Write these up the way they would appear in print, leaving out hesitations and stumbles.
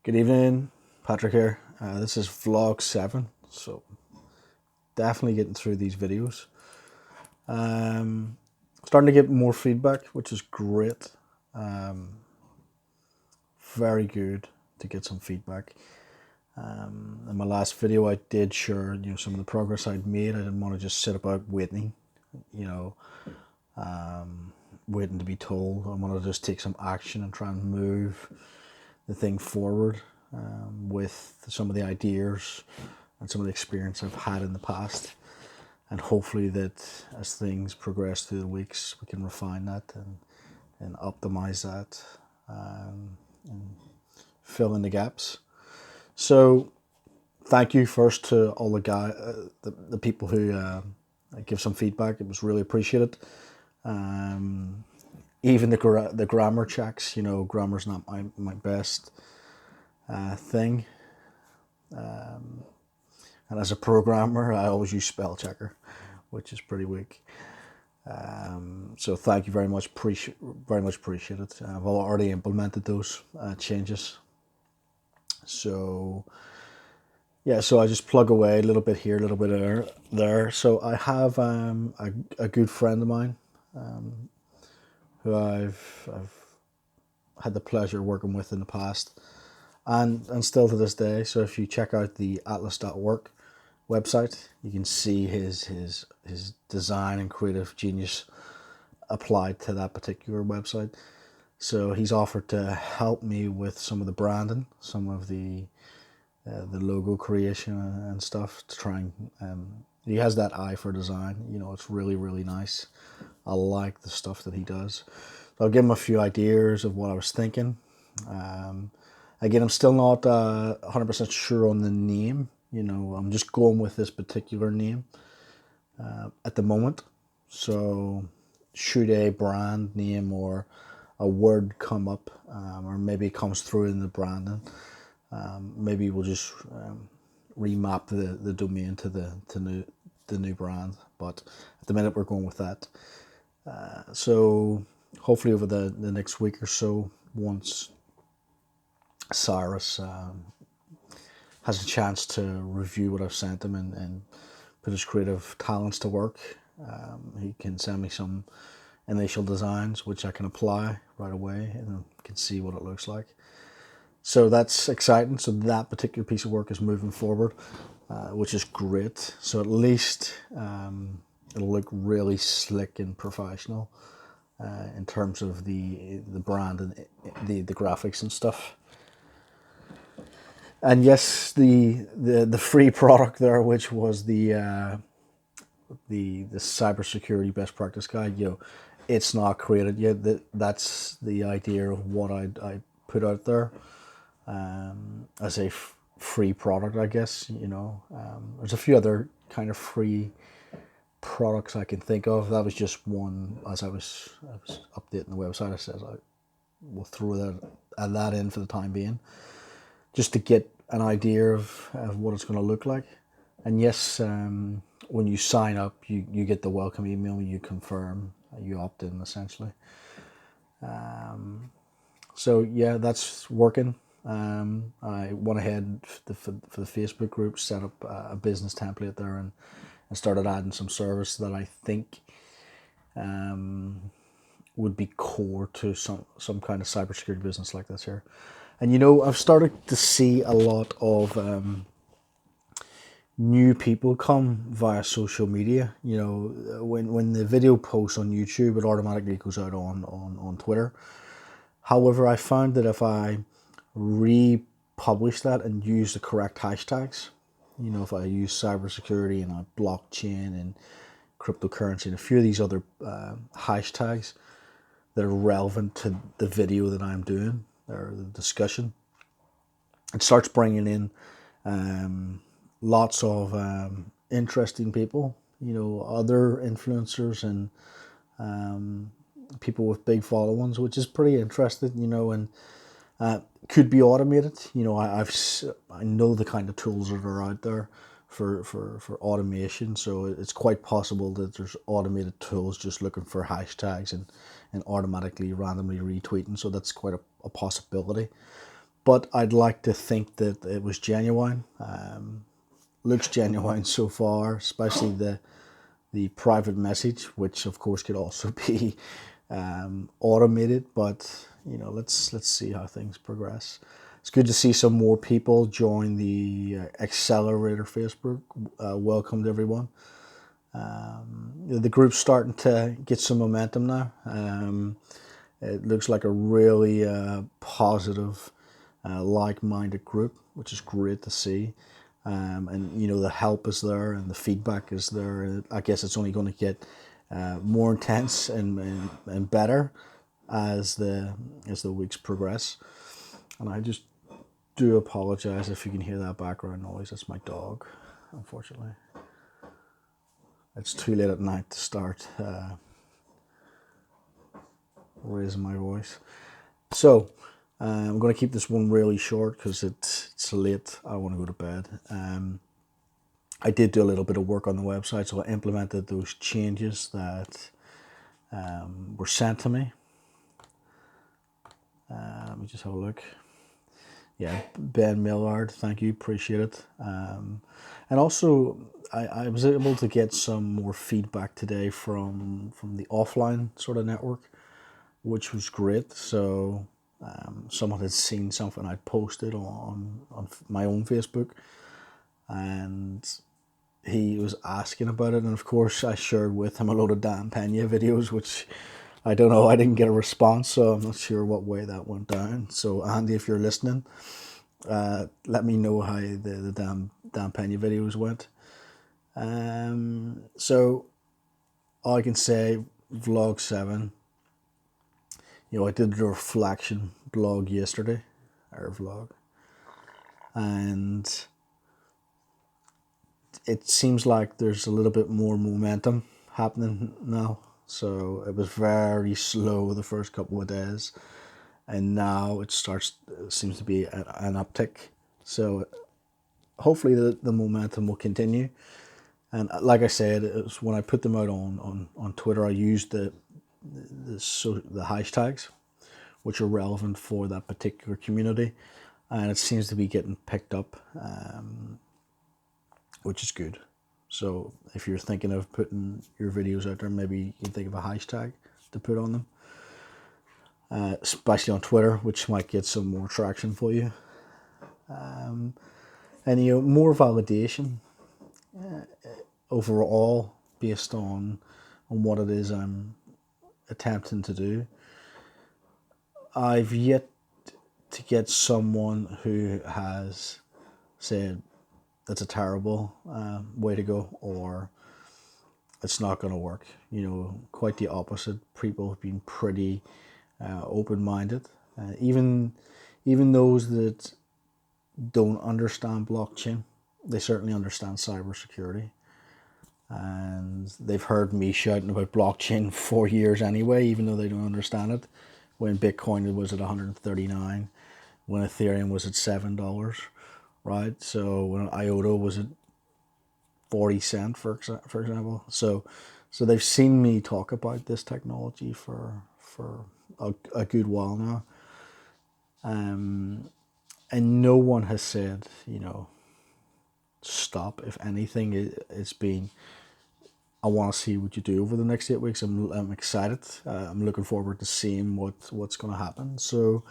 Good evening, Patrick here. This is vlog 7, so definitely getting through these videos. Starting to get more feedback, which is great. Very good to get some feedback. In my last video, I did share, some of the progress I'd made. I didn't want to just sit about waiting, waiting to be told. I wanted to just take some action and try and move the thing forward with some of the ideas and some of the experience I've had in the past, and hopefully that as things progress through the weeks we can refine that and optimize that and fill in the gaps. So thank you first to all the people who give some feedback. It was really appreciated. Even the grammar checks, grammar's not my best thing. And as a programmer, I always use spell checker, which is pretty weak. So thank you very much. Very much appreciated. I've already implemented those changes. So yeah, so I just plug away a little bit here, a little bit there. So I have a good friend of mine who I've had the pleasure of working with in the past, and still to this day. So if you check out the atlas.work website, you can see his design and creative genius applied to that particular website. So he's offered to help me with some of the branding, some of the logo creation and stuff, to try and he has that eye for design. It's really nice. I like the stuff that he does. So I'll give him a few ideas of what I was thinking. Again, I'm still not 100% sure on the name. I'm just going with this particular name at the moment. So should a brand name or a word come up, or maybe it comes through in the branding, maybe we'll just remap the domain to the new brand. But at the minute we're going with that. So hopefully over the next week or so, once Cyrus has a chance to review what I've sent him and put his creative talents to work, he can send me some initial designs which I can apply right away and can see what it looks like. So that's exciting. So that particular piece of work is moving forward, which is great. So at least it'll look really slick and professional in terms of the brand and the graphics and stuff. And yes, the free product there, which was the cybersecurity best practice guide, it's not created yet. That's the idea of what I put out there as a free product, I guess. There's a few other kind of free products I can think of. That was just one. As I was updating the website, I said I will throw that in for the time being, just to get an idea of what it's going to look like. And yes, when you sign up, you get the welcome email, you confirm, you opt in essentially. So yeah, that's working. I went ahead for the Facebook group, set up a business template there and started adding some service that I think would be core to some kind of cybersecurity business like this here. And I've started to see a lot of new people come via social media. When the video posts on YouTube, it automatically goes out on Twitter. However, I found that if I republish that and use the correct hashtags, if I use cybersecurity and blockchain and cryptocurrency and a few of these other hashtags that are relevant to the video that I'm doing or the discussion, it starts bringing in lots of interesting people, other influencers and people with big followings, which is pretty interesting, and could be automated. I know the kind of tools that are out there for automation, so it's quite possible that there's automated tools just looking for hashtags and automatically randomly retweeting. So that's quite a possibility. but I'd like to think that it was genuine. Looks genuine so far, especially the private message, which of course could also be automated. But let's see how things progress. It's good to see some more people join the Accelerator Facebook. Welcome to everyone. The group's starting to get some momentum now. It looks like a really positive, like-minded group, which is great to see. And the help is there and the feedback is there. And I guess it's only going to get more intense and better as the weeks progress. And I just do apologize if you can hear that background noise. That's my dog, unfortunately. It's too late at night to start raising my voice. So I'm going to keep this one really short because it's late. I want to go to bed. I did do a little bit of work on the website, so I implemented those changes that were sent to me. Let me just have a look. Yeah, Ben Millard, thank you, appreciate it. And also, I was able to get some more feedback today from the offline sort of network, which was great. So someone had seen something I posted on my own Facebook, and he was asking about it. And of course, I shared with him a load of Dan Pena videos, which I don't know, I didn't get a response, so I'm not sure what way that went down. So Andy, if you're listening, let me know how the Dan Pena videos went. So all I can say, vlog 7. I did the reflection blog yesterday, our vlog, and it seems like there's a little bit more momentum happening now. So it was very slow the first couple of days, and now it seems to be an uptick. So hopefully the momentum will continue. And like I said, it was when I put them out on Twitter, I used the hashtags, which are relevant for that particular community, and it seems to be getting picked up, which is good. So if you're thinking of putting your videos out there, maybe you can think of a hashtag to put on them, especially on Twitter, which might get some more traction for you. And more validation overall based on what it is I'm attempting to do. I've yet to get someone who has said that's a terrible way to go, or it's not going to work. Quite the opposite. People have been pretty open-minded. Even those that don't understand blockchain, they certainly understand cybersecurity. And they've heard me shouting about blockchain for years anyway, even though they don't understand it. When Bitcoin was at 139, when Ethereum was at $7, right? So when IOTA was at 40 cents, for example. So they've seen me talk about this technology for a good while now. And no one has said, stop. If anything, it's been, I want to see what you do over the next 8 weeks. I'm excited. I'm looking forward to seeing what's going to happen. So,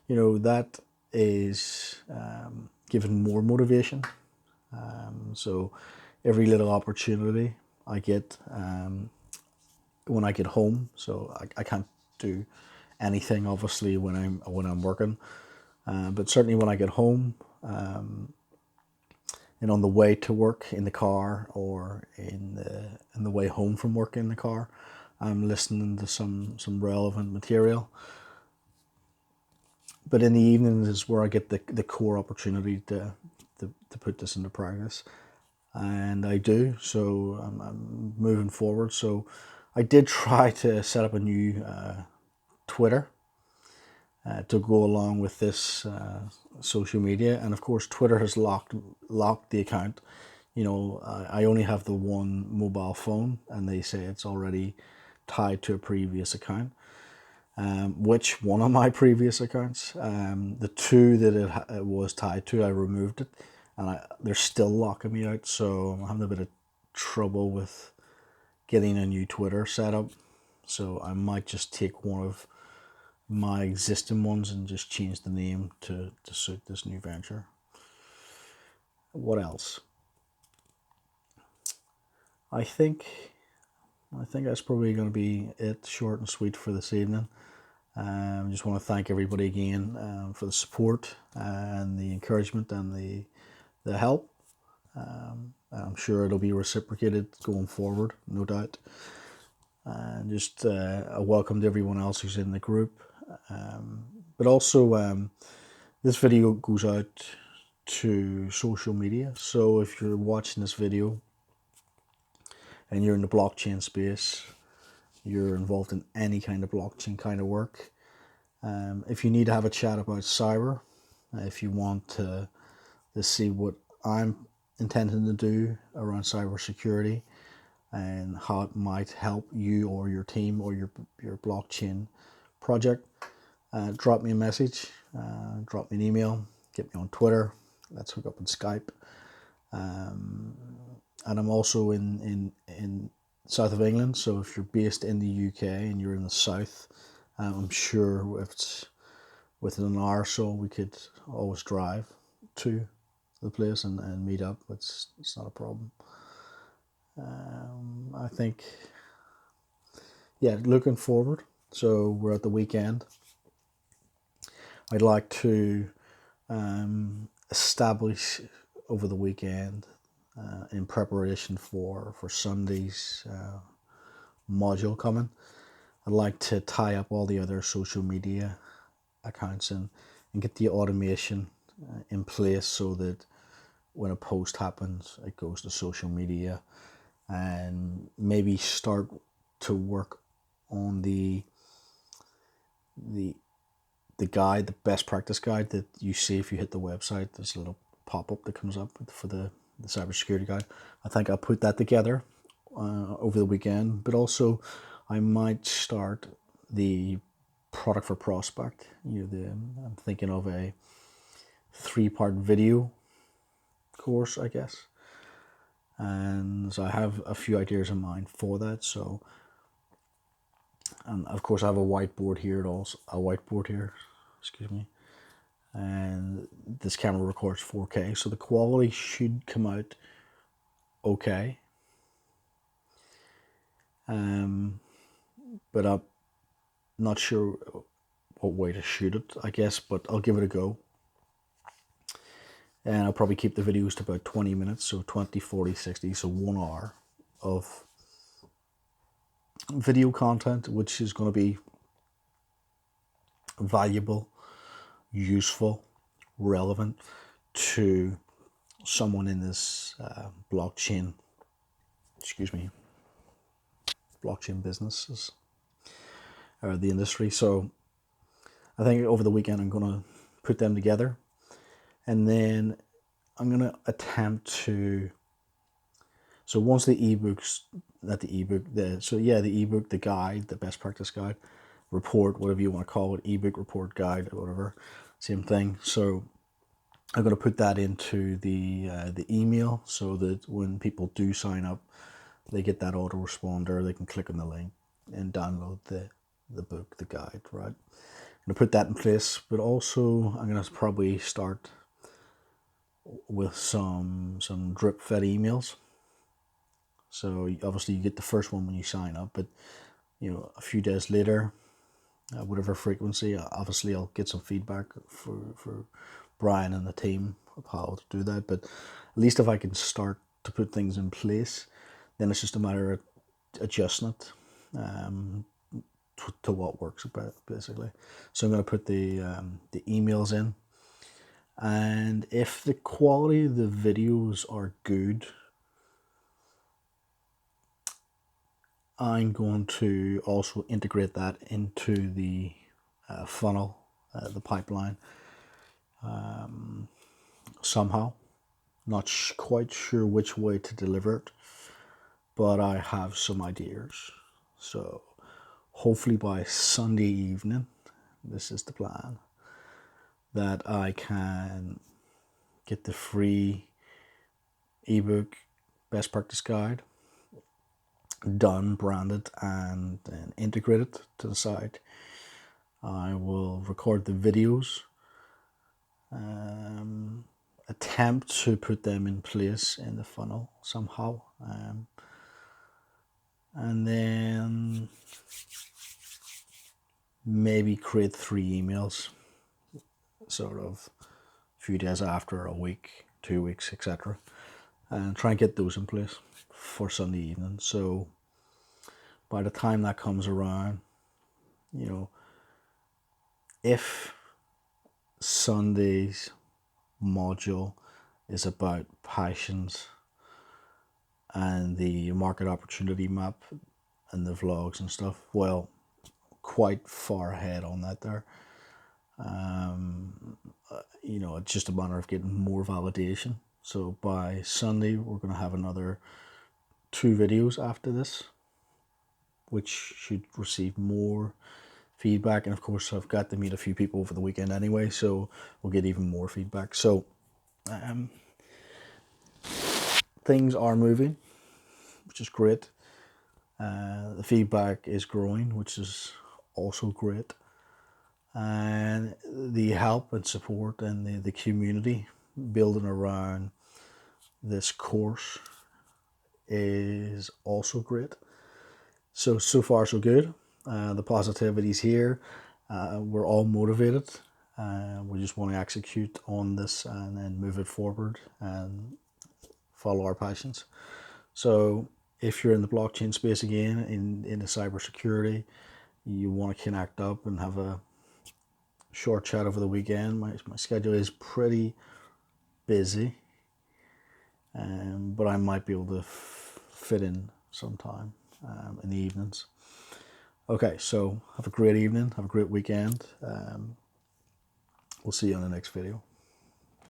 that is giving more motivation. So every little opportunity I get when I get home. So I can't do anything obviously when I'm working, but certainly when I get home. And on the way to work in the car, or in the way home from work in the car, I'm listening to some relevant material. But in the evenings is where I get the core opportunity to put this into practice, and I do. So I'm moving forward. So I did try to set up a new Twitter to go along with this social media, and of course Twitter has locked the account. I only have the one mobile phone, and they say it's already tied to a previous account. which one of my previous accounts, the two that it was tied to, I removed it, and they're still locking me out, so I'm having a bit of trouble with getting a new Twitter set up. So I might just take one of my existing ones and just change the name to suit this new venture. What else? I think that's probably going to be it, short and sweet for this evening. Just want to thank everybody again for the support and the encouragement and the help. I'm sure it'll be reciprocated going forward, no doubt. And just a welcome to everyone else who's in the group. But also, this video goes out to social media. So if you're watching this video and you're in the blockchain space, you're involved in any kind of blockchain kind of work, if you need to have a chat about cyber, if you want to see what I'm intending to do around cybersecurity and how it might help you or your team or your blockchain project, drop me a message, drop me an email, get me on Twitter, let's hook up on Skype. And I'm also in south of England, so if you're based in the UK and you're in the south, I'm sure if it's within an hour or so, we could always drive to the place and meet up. It's not a problem. I think, yeah, looking forward. So we're at the weekend. I'd like to establish over the weekend in preparation for Sunday's module coming. I'd like to tie up all the other social media accounts and get the automation in place so that when a post happens, it goes to social media, and maybe start to work on the guide, the best practice guide that you see if you hit the website. There's a little pop-up that comes up for the cybersecurity guide. I think I'll put that together over the weekend, but also I might start the product for prospect. I'm thinking of a 3-part video course, I guess, and so I have a few ideas in mind for that. So, and of course I have a whiteboard here, excuse me, and this camera records 4K, so the quality should come out okay. But I'm not sure what way to shoot it, I guess, but I'll give it a go. And I'll probably keep the videos to about 20 minutes, so 20, 40, 60, so 1 hour of video content, which is going to be valuable, useful, relevant to someone in this blockchain businesses or the industry. So I think over the weekend I'm going to put them together, and then I'm going to attempt to, so once the ebook, the guide, the best practice guide, report, whatever you want to call it, ebook, report, guide, whatever, same thing. So I'm going to put that into the email so that when people do sign up, they get that autoresponder. They can click on the link and download the book, the guide, right? I'm going to put that in place, but also I'm going to probably start with some drip fed emails. So obviously you get the first one when you sign up, but a few days later, whatever frequency, obviously I'll get some feedback for Brian and the team of how to do that. But at least if I can start to put things in place, then it's just a matter of adjusting it to what works, basically. So I'm going to put the emails in, and if the quality of the videos are good, I'm going to also integrate that into the funnel, the pipeline, somehow. Not quite sure which way to deliver it, but I have some ideas. So hopefully by Sunday evening, this is the plan, that I can get the free ebook best practice guide done, branded, and then integrated to the site. I will record the videos, attempt to put them in place in the funnel somehow, and then maybe create 3 emails sort of a few days after, a week, 2 weeks, etc., and try and get those in place for Sunday evening. So by the time that comes around, you know, if Sunday's module is about passions and the market opportunity map and the vlogs and stuff, well, quite far ahead on that there. You know, it's just a matter of getting more validation. So by Sunday, we're going to have another 2 videos after this, which should receive more feedback. And of course, I've got to meet a few people over the weekend anyway, so we'll get even more feedback. So things are moving, which is great. The feedback is growing, which is also great. And the help and support and the community building around this course is also great. So far so good. The positivity's here. We're all motivated. We just want to execute on this and then move it forward and follow our passions. So if you're in the blockchain space again, in the cybersecurity, you want to connect up and have a short chat over the weekend. My schedule is pretty busy, but I might be able to fit in sometime in the evenings. Okay, so have a great evening, have a great weekend. We'll see you on the next video.